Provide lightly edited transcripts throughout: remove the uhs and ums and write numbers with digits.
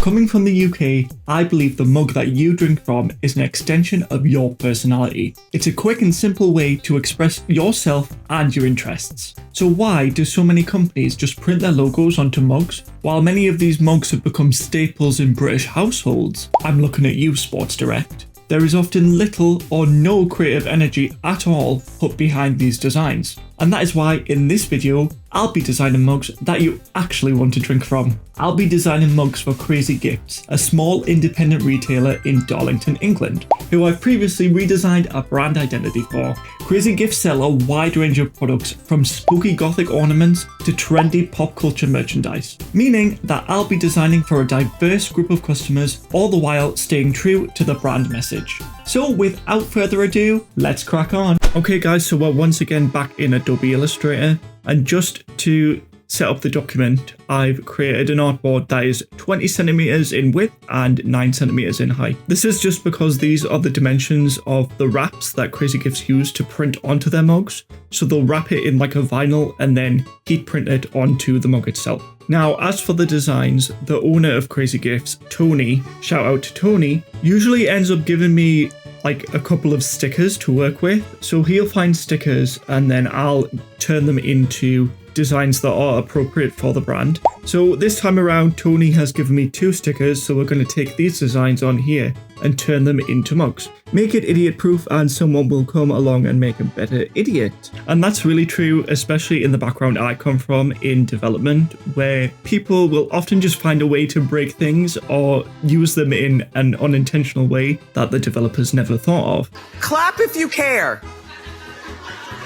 Coming from the UK, I believe the mug that you drink from is an extension of your personality. It's a quick and simple way to express yourself and your interests. So why do so many companies just print their logos onto mugs? While many of these mugs have become staples in British households, I'm looking at you, Sports Direct. There is often little or no creative energy at all put behind these designs. And that is why in this video, I'll be designing mugs that you actually want to drink from. I'll be designing mugs for Krazy Gifts, a small independent retailer in Darlington, England, who I've previously redesigned a brand identity for. Krazy Gifts sell a wide range of products from spooky gothic ornaments to trendy pop culture merchandise, meaning that I'll be designing for a diverse group of customers, all the while staying true to the brand message. So without further ado, let's crack on. Okay guys, so we're once again back in Adobe Illustrator, and just to set up the document, I've created an artboard that is 20 centimeters in width and 9 centimeters in height. This is just because these are the dimensions of the wraps that Krazy Gifts use to print onto their mugs. So they'll wrap it in like a vinyl and then heat print it onto the mug itself. Now, as for the designs, the owner of Krazy Gifts, Tony, shout out to Tony, usually ends up giving me like a couple of stickers to work with. So he'll find stickers and then I'll turn them into designs that are appropriate for the brand. So this time around, Tony has given me 2 stickers, so we're going to take these designs on here and turn them into mugs. Make it idiot proof and someone will come along and make a better idiot. And that's really true, especially in the background I come from in development, where people will often just find a way to break things or use them in an unintentional way that the developers never thought of. Clap if you care.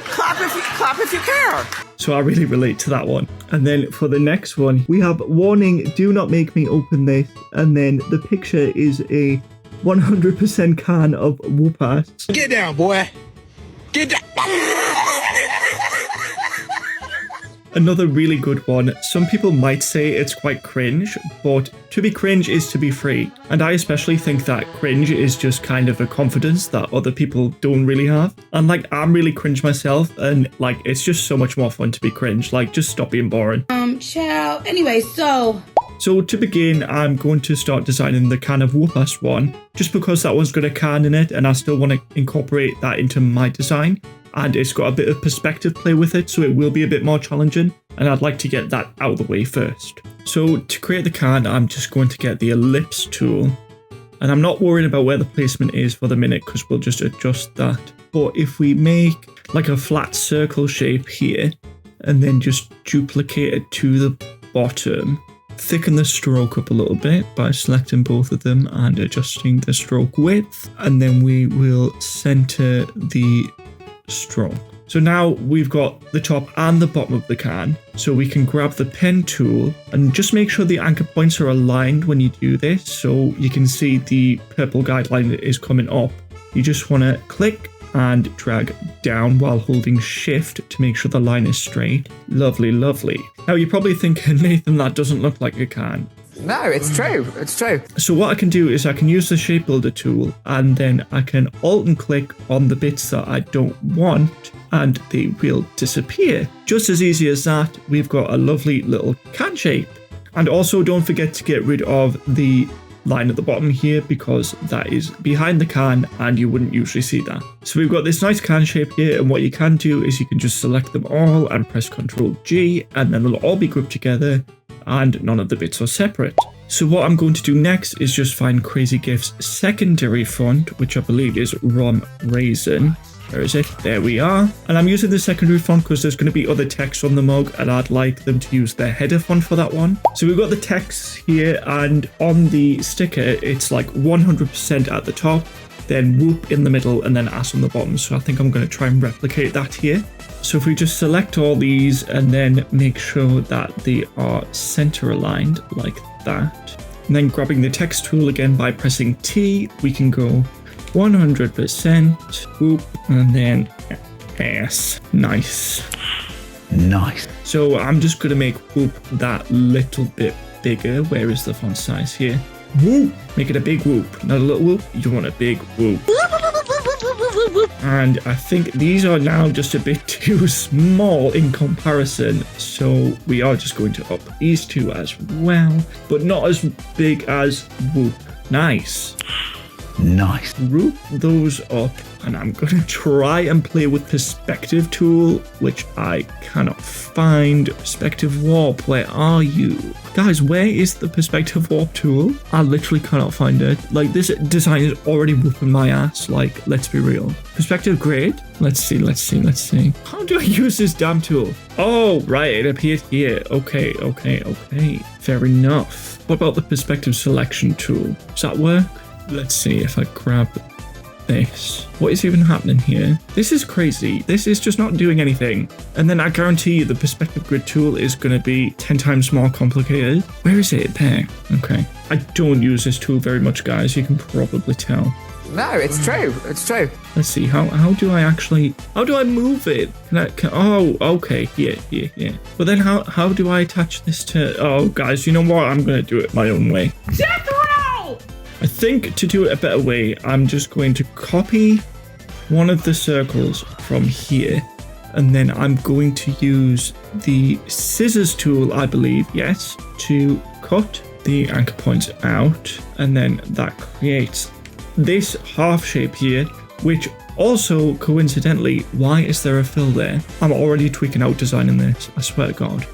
Clap if you care. So I really relate to that one. And then for the next one, we have warning, do not make me open this. And then the picture is a 100% can of whoop-ass. Get down, boy. Get down. Another really good one. Some people might say it's quite cringe, but to be cringe is to be free. And I especially think that cringe is just kind of a confidence that other people don't really have. And like, I'm really cringe myself, and like, it's just so much more fun to be cringe. Like, just stop being boring. Child. Anyway, So to begin, I'm going to start designing the can of whoop-ass one, just because that one's got a can in it and I still want to incorporate that into my design. And it's got a bit of perspective play with it, so it will be a bit more challenging, and I'd like to get that out of the way first. So to create the can, I'm just going to get the ellipse tool, and I'm not worrying about where the placement is for the minute because we'll just adjust that. But if we make like a flat circle shape here, and then just duplicate it to the bottom, thicken the stroke up a little bit by selecting both of them and adjusting the stroke width, and then we will center the stroke. So now we've got the top and the bottom of the can, so we can grab the pen tool and just make sure the anchor points are aligned when you do this, so you can see the purple guideline is coming up. You just want to click and drag down while holding shift to make sure the line is straight. Lovely, lovely. Now you're probably thinking, Nathan, that doesn't look like a can. No, it's true. It's true. So what I can do is I can use the shape builder tool, and then I can alt and click on the bits that I don't want, and they will disappear. Just as easy as that, we've got a lovely little can shape. And also don't forget to get rid of the line at the bottom here, because that is behind the can and you wouldn't usually see that. So we've got this nice can shape here, and what you can do is you can just select them all and press Ctrl G, and then they'll all be grouped together and none of the bits are separate. So what I'm going to do next is just find Krazy Gifts' secondary font, which I believe is Rum Raisin. Where is it? There we are. And I'm using the secondary font because there's going to be other text on the mug, and I'd like them to use their header font for that one. So we've got the text here, and on the sticker, it's like 100% at the top, then whoop in the middle, and then ass on the bottom. So I think I'm going to try and replicate that here. So if we just select all these and then make sure that they are center aligned like that, and then grabbing the text tool again by pressing T, we can go 100%, whoop, and then S. Nice. Nice. So I'm just going to make whoop that little bit bigger. Where is the font size here? Whoop. Make it a big whoop, not a little whoop. You want a big whoop. And I think these are now just a bit too small in comparison. So we are just going to up these two as well, but not as big as whoop. Nice. Nice. Group those up, and I'm going to try and play with perspective tool, which I cannot find. Perspective warp, where are you? Guys, where is the perspective warp tool? I literally cannot find it. Like, this design is already whooping my ass. Like, let's be real. Perspective grid? Let's see. How do I use this damn tool? Oh, right, it appeared here. Okay. Fair enough. What about the perspective selection tool? Does that work? Let's see if I grab this. What is even happening here? This is crazy. This is just not doing anything. And then I guarantee you the perspective grid tool is going to be 10 times more complicated. Where is it? There. Okay. I don't use this tool very much, guys. You can probably tell. No, it's true. It's true. Let's see. How do I move it? Oh, okay. Here. But then how do I attach this to... Oh, guys, you know what? I'm going to do it my own way. I think to do it a better way, I'm just going to copy one of the circles from here, and then I'm going to use the scissors tool, I believe, yes, to cut the anchor points out, and then that creates this half shape here, which also, coincidentally, why is there a fill there? I'm already tweaking out designing this, I swear to God.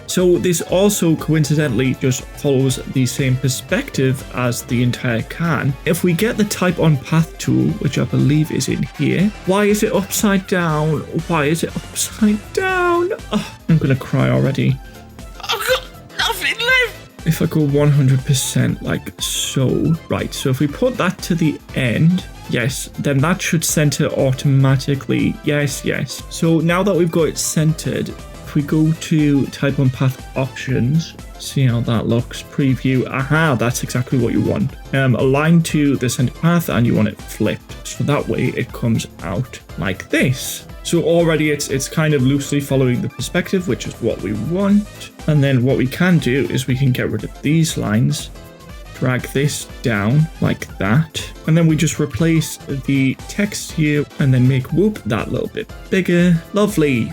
So this also coincidentally just follows the same perspective as the entire can. If we get the type on path tool, which I believe is in here, why is it upside down? Oh, I'm gonna cry already. I've got nothing left. If I go 100% like so, right, so if we put that to the end, yes, then that should center automatically. Yes. So now that we've got it centered, if we go to type on path options, see how that looks, preview, aha, that's exactly what you want. Align to the center path, and you want it flipped, so that way it comes out like this. So already it's kind of loosely following the perspective, which is what we want. And then what we can do is we can get rid of these lines, drag this down like that, and then we just replace the text here and then make whoop that little bit bigger. Lovely.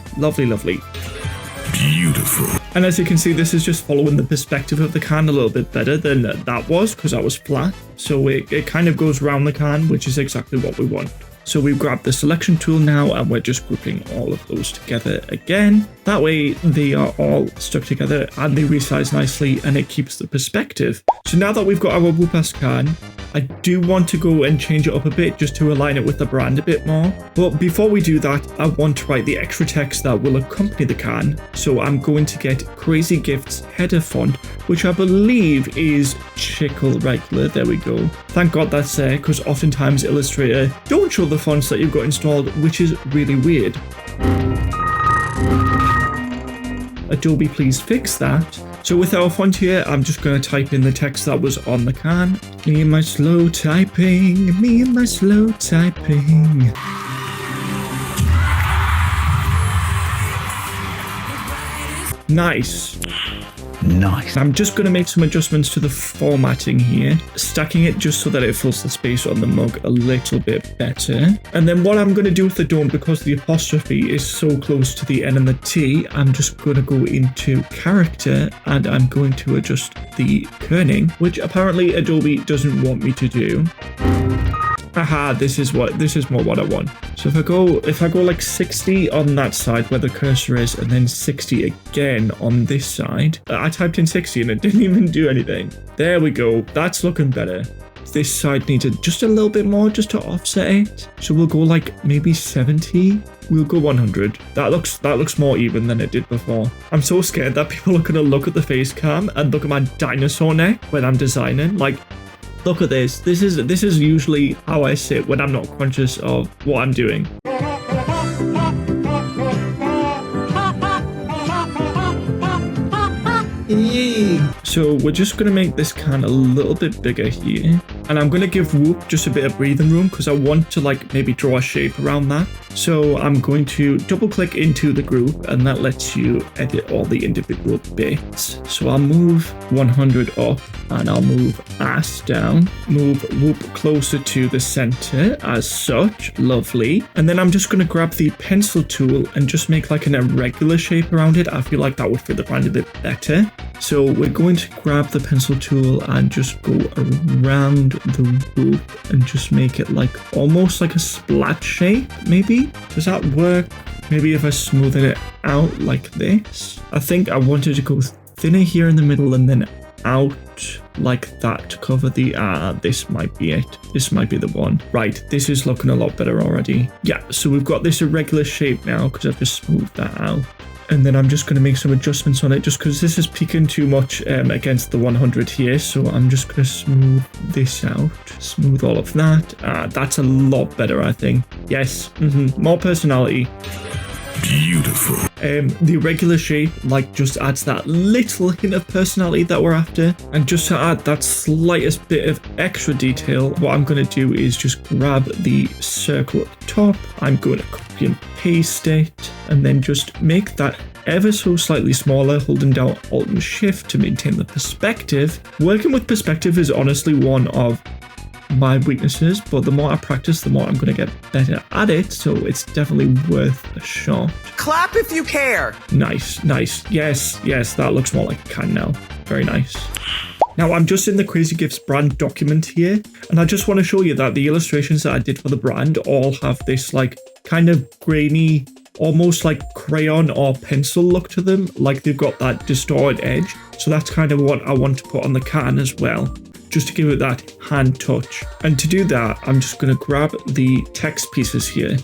Beautiful. And as you can see, this is just following the perspective of the can a little bit better than that was, because that was flat. So it kind of goes around the can, which is exactly what we want. So we've grabbed the selection tool now, and we're just grouping all of those together again. That way they are all stuck together and they resize nicely, and it keeps the perspective. So now that we've got our Whoopass can, I do want to go and change it up a bit just to align it with the brand a bit more. But before we do that, I want to write the extra text that will accompany the can. So I'm going to get Krazy Gift's header font, which I believe is Chickle Regular. There we go. Thank God that's there, because oftentimes Illustrator don't show the fonts that you've got installed, which is really weird. Adobe, please fix that. So with our font here, I'm just going to type in the text that was on the can. Me and my slow typing. Nice. I'm just going to make some adjustments to the formatting here, stacking it just so that it fills the space on the mug a little bit better. And then what I'm going to do with the dome, because the apostrophe is so close to the N and the T, I'm just going to go into character and I'm going to adjust the kerning, which apparently Adobe doesn't want me to do. Aha, this is more what I want. So if I go like 60 on that side where the cursor is, and then 60 again on this side, I typed in 60 and it didn't even do anything. There we go. That's looking better. This side needs just a little bit more just to offset it. So we'll go like maybe 70. We'll go 100. That looks more even than it did before. I'm so scared that people are gonna look at the face cam and look at my dinosaur neck when I'm designing. Like, look at this. This is usually how I sit when I'm not conscious of what I'm doing. So we're just going to make this can a little bit bigger here. And I'm going to give Whoop just a bit of breathing room because I want to like maybe draw a shape around that. So I'm going to double click into the group and that lets you edit all the individual bits. So I'll move 100 up and I'll move Ass down, move Whoop closer to the center as such. Lovely. And then I'm just going to grab the pencil tool and just make like an irregular shape around it. I feel like that would fit the brand a bit better. So we're going to grab the pencil tool and just go around the Whoop and just make it like almost like a splat shape, maybe? Does that work? Maybe if I smoothen it out like this. I think I wanted to go thinner here in the middle and then out like that to cover the this might be it. This might be the one. Right, this is looking a lot better already. Yeah, so we've got this irregular shape now because I've just smoothed that out. And then I'm just going to make some adjustments on it just because this is peaking too much against the 100 here. So I'm just going to smooth this out, smooth all of that. That's a lot better, I think. Yes, more personality. Beautiful. The irregular shape like just adds that little hint of personality that we're after. And just to add that slightest bit of extra detail, what I'm going to do is just grab the circle at the top. I'm going to copy and paste it and then just make that ever so slightly smaller, holding down Alt and Shift to maintain the perspective. Working with perspective is honestly one of my weaknesses, but the more I practice, the more I'm going to get better at it, so it's definitely worth a shot. Clap if you care. Nice. Yes, that looks more like a can now. Very nice. Now I'm just in the Krazy Gifts brand document here, and I just want to show you that the illustrations that I did for the brand all have this like kind of grainy, almost like crayon or pencil look to them, like they've got that distorted edge. So that's kind of what I want to put on the can as well, just to give it that hand touch. And to do that, I'm just going to grab the text pieces here,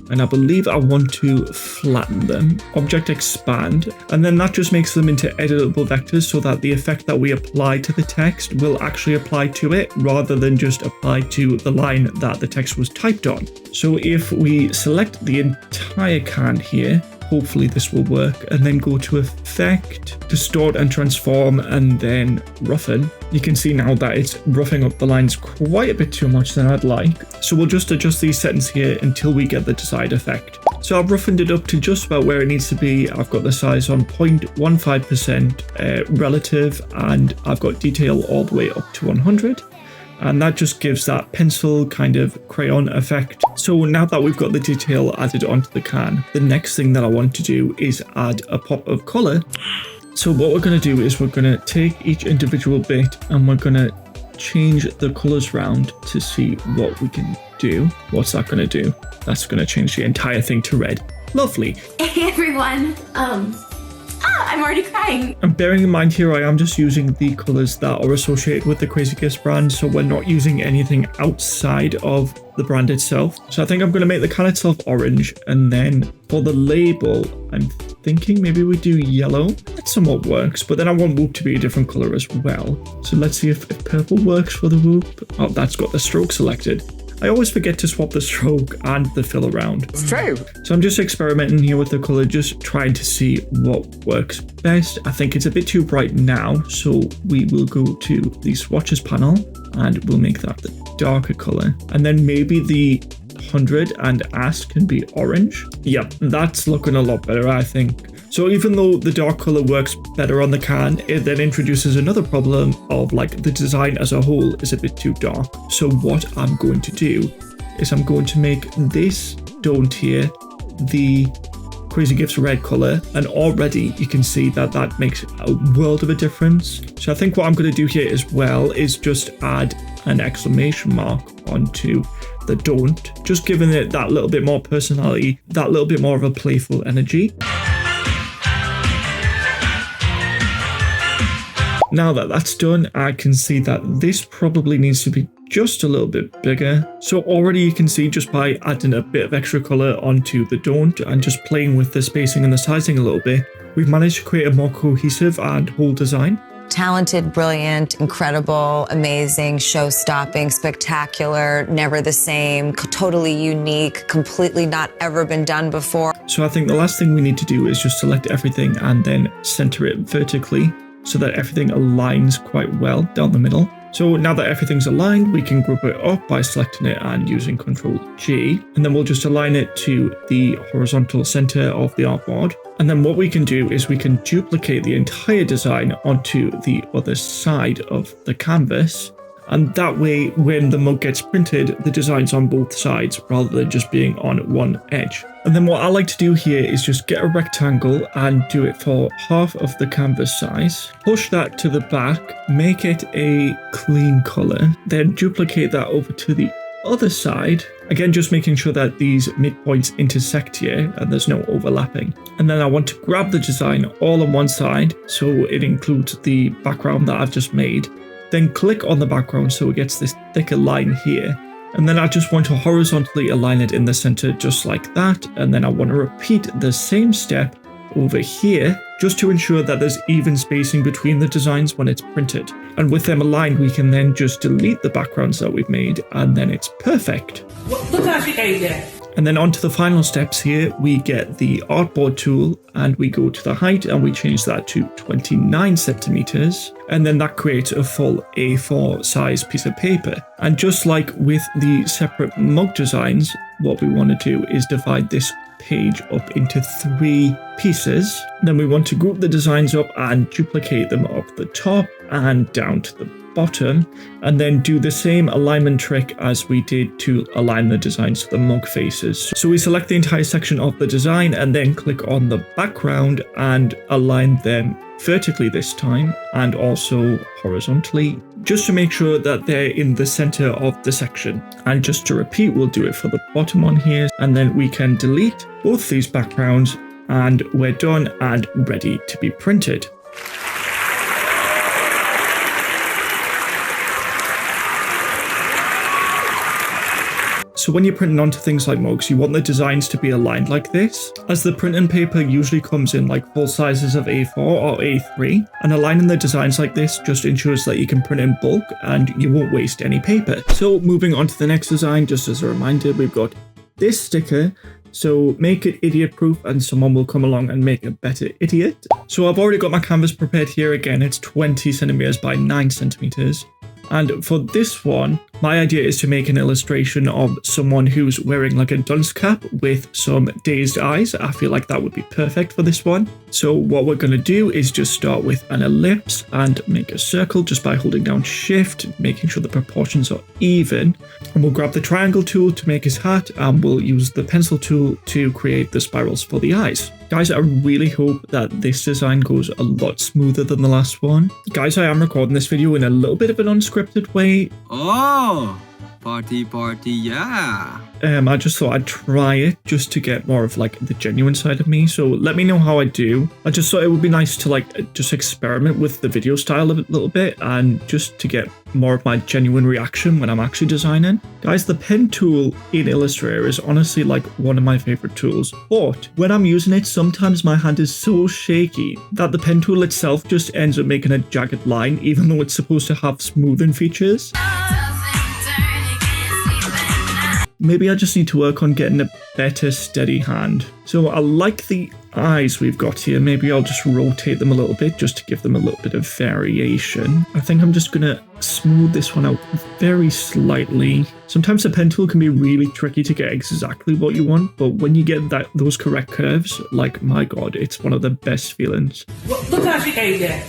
and I believe I want to flatten them, object expand, and then that just makes them into editable vectors so that the effect that we apply to the text will actually apply to it rather than just apply to the line that the text was typed on. So if we select the entire can here, hopefully this will work, and then go to Effect, Distort and Transform, and then Roughen. You can see now that it's roughing up the lines quite a bit too much than I'd like. So we'll just adjust these settings here until we get the desired effect. So I've roughened it up to just about where it needs to be. I've got the size on 0.15% relative, and I've got detail all the way up to 100. And that just gives that pencil kind of crayon effect. So now that we've got the detail added onto the can, the next thing that I want to do is add a pop of color. So what we're going to do is we're going to take each individual bit and we're going to change the colors around to see what we can do. What's that going to do? That's going to change the entire thing to red. Lovely. Hey everyone. I'm already crying. And bearing in mind here, I am just using the colors that are associated with the Krazy Gifts brand, so we're not using anything outside of the brand itself. So I think I'm going to make the can itself orange, and then for the label, I'm thinking maybe we do yellow. That somewhat works, but then I want Whoop to be a different color as well. So let's see if purple works for the Whoop. Oh, that's got the stroke selected. I always forget to swap the stroke and the fill around. It's true. So I'm just experimenting here with the color, just trying to see what works best. I think it's a bit too bright now, so we will go to the swatches panel and we'll make that the darker color. And then maybe the 100 and Ass can be orange. Yep, that's looking a lot better, I think. So even though the dark color works better on the can, it then introduces another problem of like the design as a whole is a bit too dark. So what I'm going to do is I'm going to make this don't here the Krazy Gifts red color, and already you can see that that makes a world of a difference. So I think what I'm going to do here as well is just add an exclamation mark onto the don't, just giving it that little bit more personality, that little bit more of a playful energy. Now that that's done, I can see that this probably needs to be just a little bit bigger. So already you can see just by adding a bit of extra color onto the don't and just playing with the spacing and the sizing a little bit, we've managed to create a more cohesive and whole design. Talented, brilliant, incredible, amazing, show-stopping, spectacular, never the same, totally unique, completely not ever been done before. So I think the last thing we need to do is just select everything and then center it vertically. so that everything aligns quite well down the middle. So now that everything's aligned, we can group it up by selecting it and using Ctrl G, and then we'll just align it to the horizontal center of the artboard. And then what we can do is we can duplicate the entire design onto the other side of the canvas. And that way, when the mug gets printed, the design's on both sides rather than just being on one edge. And then what I like to do here is just get a rectangle and do it for half of the canvas size. Push that to the back, make it a clean color, then duplicate that over to the other side. Again, just making sure that these midpoints intersect here and there's no overlapping. And then I want to grab the design all on one side, so it includes the background that I've just made. Then click on the background so it gets this thicker line here. And then I just want to horizontally align it in the center just like that. And then I want to repeat the same step over here just to ensure that there's even spacing between the designs when it's printed. And with them aligned, we can then just delete the backgrounds that we've made and then it's perfect. Look how she ate that. And then onto the final steps here, we get the artboard tool and we go to the height and we change that to 29 centimeters. And then that creates a full A4 size piece of paper. And just like with the separate mug designs, what we want to do is divide this page up into 3 pieces. Then we want to group the designs up and duplicate them up the top and down to the bottom, and then do the same alignment trick as we did to align the designs to the mug faces. So we select the entire section of the design and then click on the background and align them vertically this time and also horizontally, just to make sure that they're in the center of the section. And just to repeat, we'll do it for the bottom one here, and then we can delete both these backgrounds and we're done and ready to be printed. So when you're printing onto things like mugs, you want the designs to be aligned like this, as the printing paper usually comes in like full sizes of A4 or A3, and aligning the designs like this just ensures that you can print in bulk and you won't waste any paper. So moving on to the next design, just as a reminder, we've got this sticker. So make it idiot proof and someone will come along and make a better idiot. So I've already got my canvas prepared here. Again, it's 20 centimeters by 9 centimeters. And for this one, my idea is to make an illustration of someone who's wearing like a dunce cap with some dazed eyes. I feel like that would be perfect for this one. So what we're going to do is just start with an ellipse and make a circle just by holding down Shift, making sure the proportions are even. And we'll grab the triangle tool to make his hat, and we'll use the pencil tool to create the spirals for the eyes. Guys, I really hope that this design goes a lot smoother than the last one. Guys, I am recording this video in a little bit of an unscripted way. Oh, party, yeah. I just thought I'd try it just to get more of like the genuine side of me. So let me know how I do. I just thought it would be nice to like just experiment with the video style a little bit and just to get more of my genuine reaction when I'm actually designing. Guys, the pen tool in Illustrator is honestly like one of my favorite tools, but when I'm using it, sometimes my hand is so shaky that the pen tool itself just ends up making a jagged line, even though it's supposed to have smoothing features. Maybe I just need to work on getting a better steady hand. So I like the eyes we've got here. Maybe I'll just rotate them a little bit just to give them a little bit of variation. I think I'm just gonna smooth this one out very slightly. Sometimes the pen tool can be really tricky to get exactly what you want, but when you get those correct curves, like my god, it's one of the best feelings. Look how she ate that.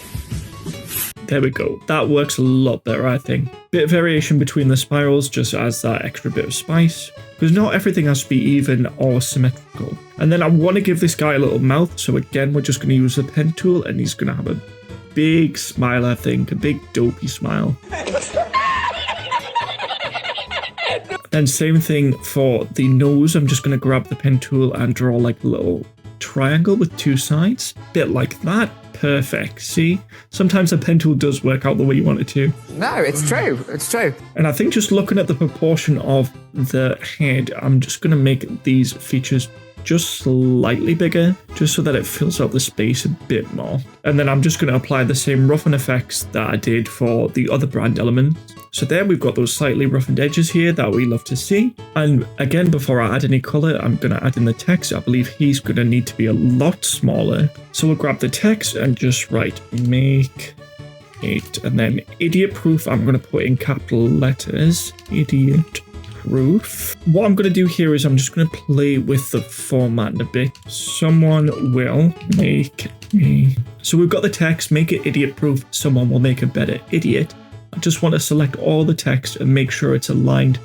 There we go. That works a lot better, I think. Bit of variation between the spirals just adds that extra bit of spice, because not everything has to be even or symmetrical. And then I want to give this guy a little mouth, so again, we're just going to use the pen tool, and he's going to have a big smile, I think, a big dopey smile. Then same thing for the nose. I'm just going to grab the pen tool and draw like a little triangle with 2 sides, bit like that. Perfect. See, sometimes the pen tool does work out the way you want it to. No, it's true. It's true. And I think just looking at the proportion of the head, I'm just going to make these features just slightly bigger, just so that it fills out the space a bit more. And then I'm just going to apply the same roughen effects that I did for the other brand elements. So there we've got those slightly roughened edges here that we love to see. And again, before I add any color, I'm going to add in the text. I believe he's going to need to be a lot smaller. So we'll grab the text and just write make it, and then idiot proof, I'm going to put in capital letters, idiot proof. What I'm going to do here is I'm just going to play with the format a bit. Someone will make me. So we've got the text, make it idiot proof. Someone will make a better idiot. I just want to select all the text and make sure it's aligned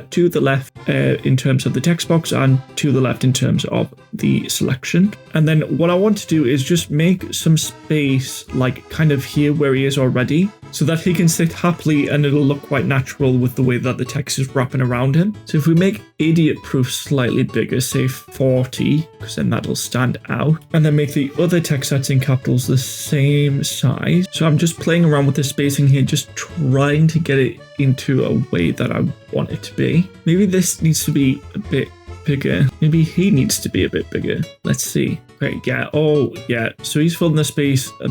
to the left in terms of the text box and to the left in terms of the selection. And then what I want to do is just make some space like kind of here where he is already, so that he can sit happily and it'll look quite natural with the way that the text is wrapping around him. So if we make idiot proof slightly bigger, say 40, because then that'll stand out, and then make the other text that's in capitals the same size. So I'm just playing around with the spacing here, just trying to get it into a way that I want it to be. Maybe this needs to be a bit bigger. Maybe he needs to be a bit bigger. Let's see. Okay, yeah. Oh, yeah. So he's filling the space a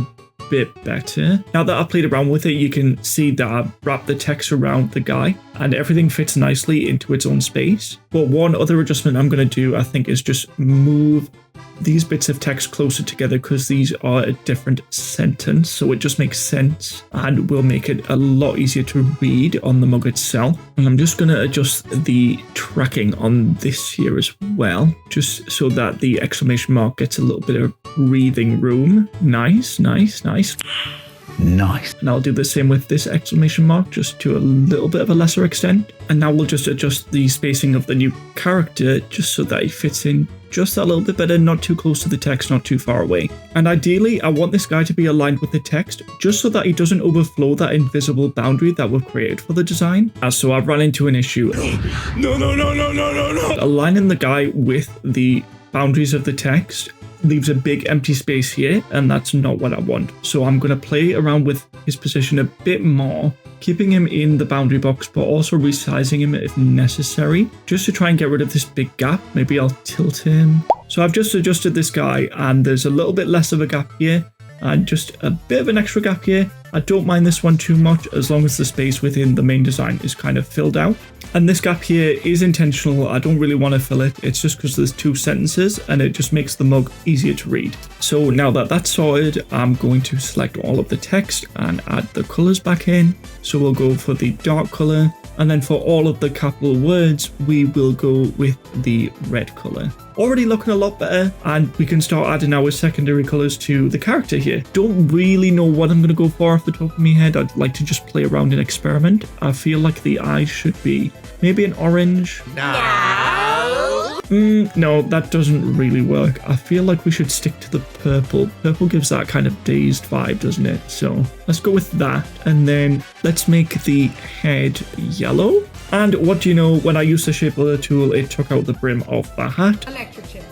bit better. Now that I've played around with it, you can see that I've wrapped the text around the guy and everything fits nicely into its own space. But one other adjustment I'm going to do, I think, is just move these bits of text closer together because these are a different sentence, so it just makes sense and will make it a lot easier to read on the mug itself. And I'm just going to adjust the tracking on this here as well, just so that the exclamation mark gets a little bit of breathing room. Nice, nice, nice. Nice. And I'll do the same with this exclamation mark, just to a little bit of a lesser extent. And now we'll just adjust the spacing of the new character just so that he fits in just a little bit better, not too close to the text, not too far away. And ideally, I want this guy to be aligned with the text just so that he doesn't overflow that invisible boundary that we've created for the design. So I've run into an issue. No. Aligning the guy with the boundaries of the text leaves a big empty space here, and that's not what I want. So I'm going to play around with his position a bit more, keeping him in the boundary box, but also resizing him if necessary, just to try and get rid of this big gap. Maybe I'll tilt him. So I've just adjusted this guy, and there's a little bit less of a gap here, and just a bit of an extra gap here. I don't mind this one too much, as long as the space within the main design is kind of filled out. And this gap here is intentional. I don't really want to fill it. It's just because there's two sentences and it just makes the mug easier to read. So now that that's sorted, I'm going to select all of the text and add the colors back in. So we'll go for the dark color. And then for all of the capital words, we will go with the red color. Already looking a lot better, and we can start adding our secondary colors to the character here. Don't really know what I'm going to go for off the top of my head. I'd like to just play around and experiment. I feel like the eyes should be maybe an orange. No, that doesn't really work. I feel like we should stick to the purple. Purple gives that kind of dazed vibe, doesn't it? So let's go with that. And then let's make the head yellow. And what do you know, when I used the shape builder tool, it took out the brim of the hat. Electric chair.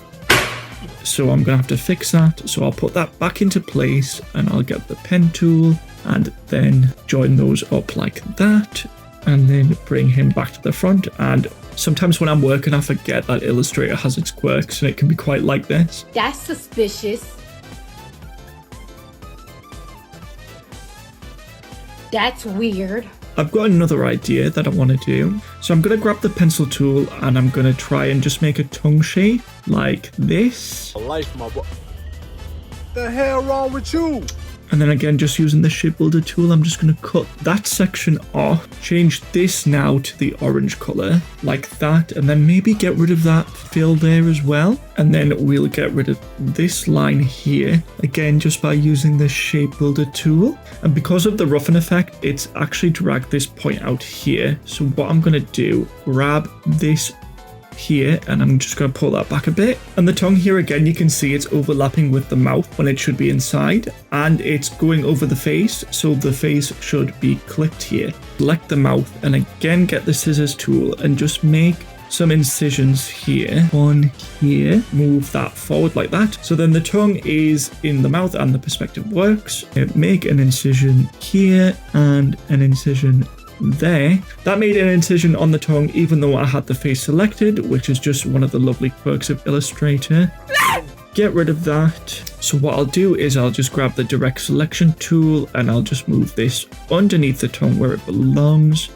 So I'm going to have to fix that. So I'll put that back into place and I'll get the pen tool and then join those up like that. And then bring him back to the front. And sometimes when I'm working, I forget that Illustrator has its quirks and it can be quite like this. That's suspicious. That's weird. I've got another idea that I want to do. So I'm going to grab the pencil tool and I'm going to try and just make a tongue shape like this. Life, my boy. The hell wrong with you? And then again, just using the shape builder tool, I'm just going to cut that section off, change this now to the orange color like that, and then maybe get rid of that fill there as well. And then we'll get rid of this line here, again, just by using the shape builder tool. And because of the roughen effect, it's actually dragged this point out here. So what I'm going to do, grab this here, and I'm just going to pull that back a bit. And the tongue here, again, you can see it's overlapping with the mouth when it should be inside, and it's going over the face, so the face should be clipped here. Select the mouth and again get the scissors tool and just make some incisions here, one here, move that forward like that. So then the tongue is in the mouth and the perspective works. Make an incision here and an incision there. That made an incision on the tongue even though I had the face selected, which is just one of the lovely quirks of Illustrator. Get rid of that. So what I'll do is I'll just grab the direct selection tool and I'll just move this underneath the tongue where it belongs.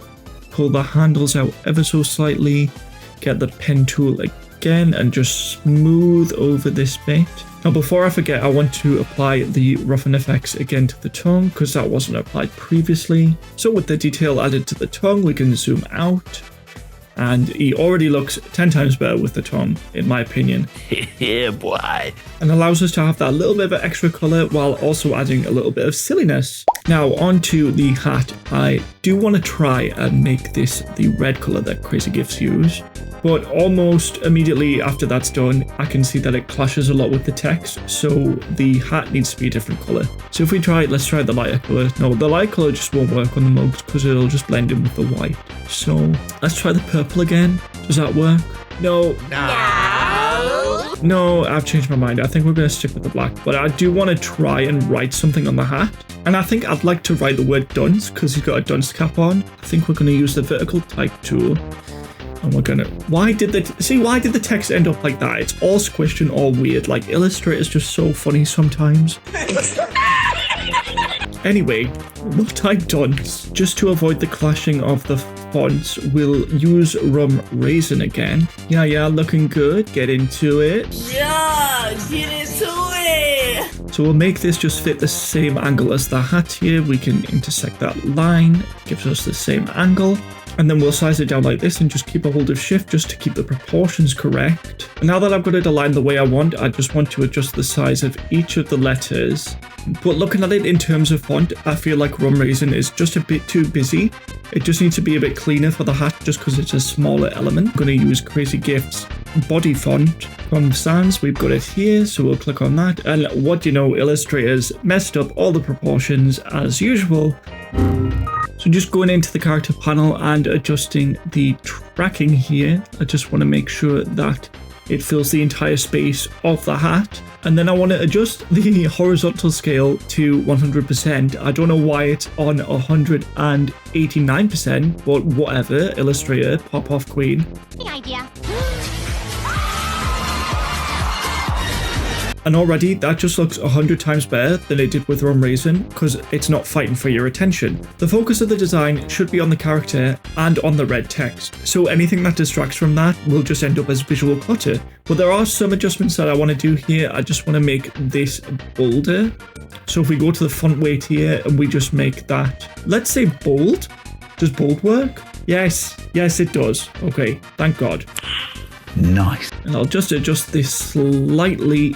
Pull the handles out ever so slightly. Get the pen tool again and just smooth over this bit. Now before I forget, I want to apply the roughen effects again to the tongue because that wasn't applied previously. So with the detail added to the tongue, we can zoom out. And he already looks 10 times better with the tongue, in my opinion. Yeah, boy. And allows us to have that little bit of extra colour while also adding a little bit of silliness. Now onto the hat. I do want to try and make this the red colour that Krazy Gifts use. But almost immediately after that's done, I can see that it clashes a lot with the text, so the hat needs to be a different colour. So if we try, let's try the lighter colour. No, the light colour just won't work on the mugs because it'll just blend in with the white. So let's try the purple again. Does that work? No. No, I've changed my mind. I think we're going to stick with the black, but I do want to try and write something on the hat. And I think I'd like to write the word dunce because he's got a dunce cap on. I think we're going to use the vertical type tool. And we're gonna, why did the text end up like that? It's all squished and all weird. Like Illustrator's just so funny sometimes. Anyway, we'll type dunce. Just to avoid the clashing of the fonts, we'll use rum raisin again. Yeah, looking good. Get into it. Yeah, get into it. So we'll make this just fit the same angle as the hat here. We can intersect that line. Gives us the same angle. And then we'll size it down like this and just keep a hold of shift just to keep the proportions correct. And now that I've got it aligned the way I want, I just want to adjust the size of each of the letters. But looking at it in terms of font, I feel like Rum Raisin is just a bit too busy. It just needs to be a bit cleaner for the hat just because it's a smaller element. I'm going to use Krazy Gifts body font from Sans. We've got it here, so we'll click on that. And what do you know, Illustrator's messed up all the proportions as usual. So just going into the character panel and adjusting the tracking here. I just want to make sure that it fills the entire space of the hat. And then I want to adjust the horizontal scale to 100%. I don't know why it's on 189%, but whatever. Illustrator, pop off queen. Good idea. And already that just looks 100 times better than it did with Rum Raisin because it's not fighting for your attention. The focus of the design should be on the character and on the red text, so anything that distracts from that will just end up as visual clutter. But there are some adjustments that I want to do here. I just want to make this bolder. So if we go to the font weight here and we just make that, let's say bold. Does bold work? Yes, it does. Okay, thank God. Nice. And I'll just adjust this slightly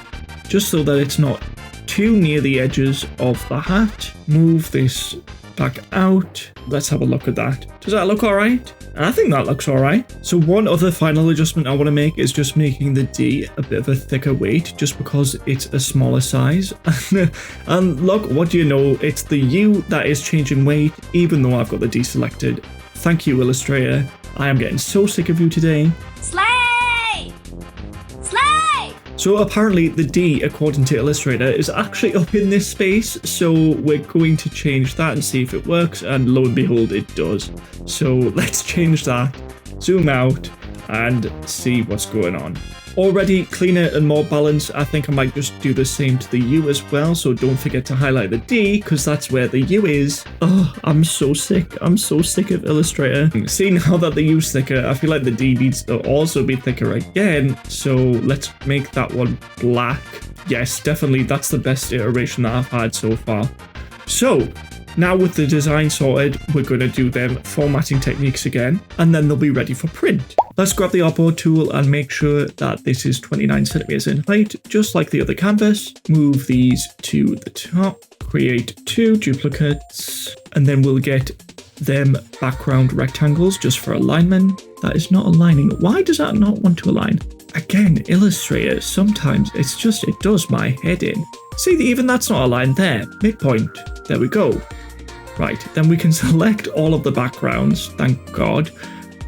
just so that it's not too near the edges of the hat. Move this back out. Let's have a look at that. Does that look all right? I think that looks all right. So one other final adjustment I want to make is just making the D a bit of a thicker weight just because it's a smaller size. And look, what do you know? It's the U that is changing weight even though I've got the D selected. Thank you, Illustrator. I am getting so sick of you today. Slay! So apparently the D, according to Illustrator, is actually up in this space, so we're going to change that and see if it works, and lo and behold, it does. So let's change that, zoom out, and see what's going on. Already cleaner and more balanced. I think I might just do the same to the U as well, so don't forget to highlight the D, because that's where the U is. Oh, I'm so sick. I'm so sick of Illustrator. See, now that the U's thicker, I feel like the D needs to also be thicker again, so let's make that one black. Yes, definitely, that's the best iteration that I've had so far. So, now with the design sorted, we're going to do them formatting techniques again, and then they'll be ready for print. Let's grab the artboard tool and make sure that this is 29 centimeters in height, just like the other canvas. Move these to the top, create 2 duplicates, and then we'll get them background rectangles just for alignment. That is not aligning. Why does that not want to align? Again, Illustrator, sometimes it does my head in. See, even that's not aligned there. Midpoint. There we go. Right, then we can select all of the backgrounds, thank God,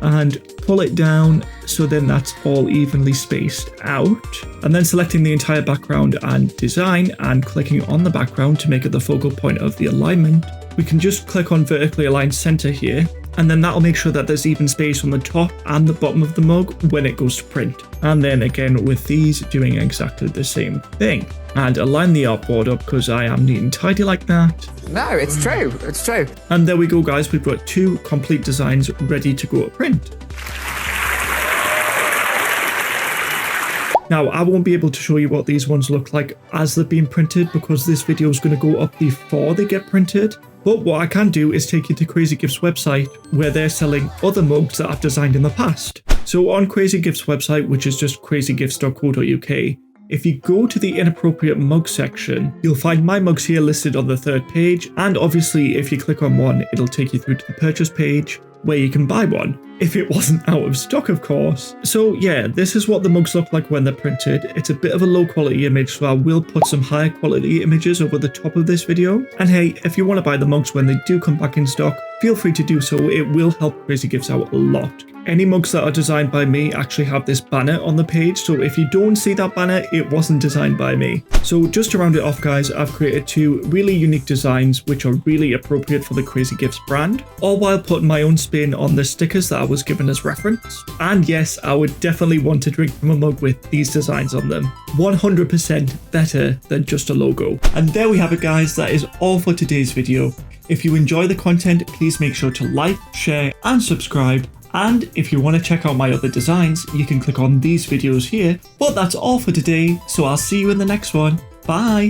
and pull it down so then that's all evenly spaced out. And then selecting the entire background and design and clicking on the background to make it the focal point of the alignment. We can just click on vertically aligned center here and then that'll make sure that there's even space on the top and the bottom of the mug when it goes to print. And then again with these, doing exactly the same thing. And align the artboard up because I am neat and tidy like that. No, it's true. It's true. And there we go, guys. We've got 2 complete designs ready to go to print. Now, I won't be able to show you what these ones look like as they're being printed because this video is going to go up before they get printed. But what I can do is take you to Krazy Gifts website where they're selling other mugs that I've designed in the past. So on Krazy Gifts website, which is just krazygifts.co.uk, if you go to the inappropriate mug section, you'll find my mugs here listed on the 3rd page. And obviously, if you click on one, it'll take you through to the purchase page where you can buy one. If it wasn't out of stock, of course. So yeah, this is what the mugs look like when they're printed. It's a bit of a low quality image, so I will put some higher quality images over the top of this video. And hey, if you want to buy the mugs when they do come back in stock, feel free to do so. It will help Krazy Gifts out a lot. Any mugs that are designed by me actually have this banner on the page, so if you don't see that banner, it wasn't designed by me. So just to round it off, guys, I've created 2 really unique designs which are really appropriate for the Krazy Gifts brand, all while putting my own spin on the stickers that I was given as reference. And yes, I would definitely want to drink from a mug with these designs on them. 100% better than just a logo. And there we have it, guys. That is all for today's video. If you enjoy the content, please make sure to like, share, and subscribe. And if you want to check out my other designs, you can click on these videos here. But that's all for today, so I'll see you in the next one. Bye!